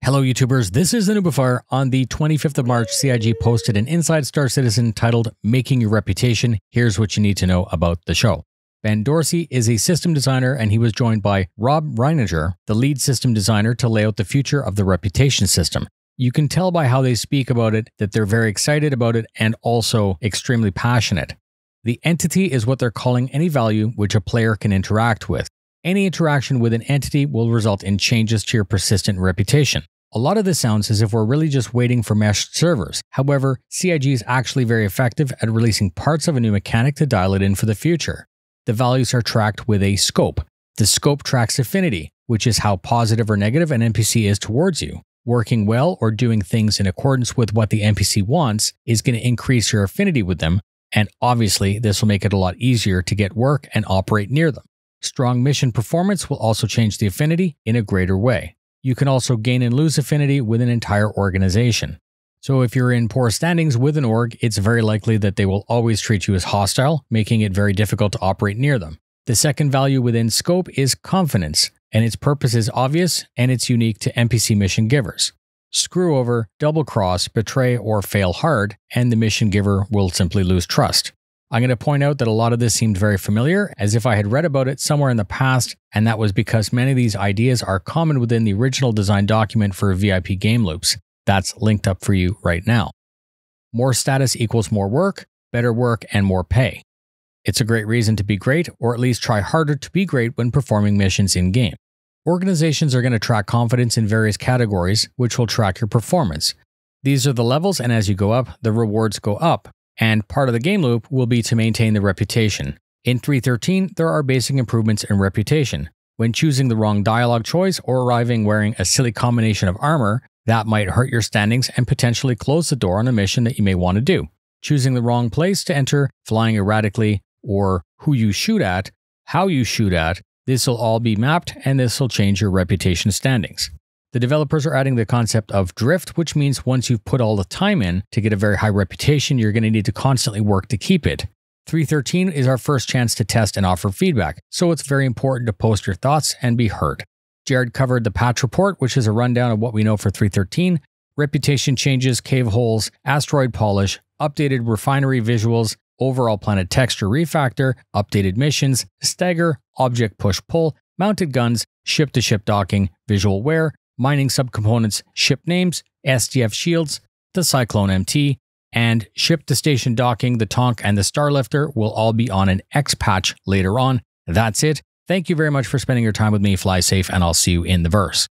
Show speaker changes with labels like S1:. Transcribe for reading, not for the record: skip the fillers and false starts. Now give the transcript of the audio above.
S1: Hello YouTubers, this is the noobifier. On the 25th of March, CIG posted an Inside Star Citizen titled Making Your Reputation. Here's what you need to know about the show. Ben Dorsey is a system designer and he was joined by Rob Reininger, the lead system designer, to lay out the future of the reputation system. You can tell by how they speak about it that they're very excited about it and also extremely passionate. The entity is what they're calling any value which a player can interact with. Any interaction with an entity will result in changes to your persistent reputation. A lot of this sounds as if we're really just waiting for meshed servers. However, CIG is actually very effective at releasing parts of a new mechanic to dial it in for the future. The values are tracked with a scope. The scope tracks affinity, which is how positive or negative an NPC is towards you. Working well or doing things in accordance with what the NPC wants is going to increase your affinity with them, and obviously this will make it a lot easier to get work and operate near them. Strong mission performance will also change the affinity in a greater way. You can also gain and lose affinity with an entire organization. So if you're in poor standings with an org, it's very likely that they will always treat you as hostile, making it very difficult to operate near them. The second value within scope is confidence, and its purpose is obvious and it's unique to NPC mission givers. Screw over, double cross, betray, or fail hard, and the mission giver will simply lose trust. I'm going to point out that a lot of this seemed very familiar, as if I had read about it somewhere in the past, and that was because many of these ideas are common within the original design document for VIP game loops. That's linked up for you right now. More status equals more work, and more pay. It's a great reason to be great, or at least try harder to be great when performing missions in-game. Organizations are going to track confidence in various categories, which will track your performance. These are the levels, and as you go up, the rewards go up. And part of the game loop will be to maintain the reputation. In 3.13, there are basic improvements in reputation. When choosing the wrong dialogue choice or arriving wearing a silly combination of armor, that might hurt your standings and potentially close the door on a mission that you may want to do. Choosing the wrong place to enter, flying erratically, or who you shoot at, how you shoot at, this will all be mapped and this will change your reputation standings. The developers are adding the concept of drift, which means once you've put all the time in to get a very high reputation, you're going to need to constantly work to keep it. 3.13 is our first chance to test and offer feedback, so it's very important to post your thoughts and be heard. Jared covered the patch report, which is a rundown of what we know for 3.13, reputation changes, cave holes, asteroid polish, updated refinery visuals, overall planet texture refactor, updated missions, stagger, object push-pull, mounted guns, ship-to-ship docking, visual wear, mining subcomponents, ship names, SDF shields, the Cyclone MT, and ship-to-station docking, the Tonk, and the Starlifter will all be on an X patch later on. That's it. Thank you very much for spending your time with me. Fly safe, and I'll see you in the verse.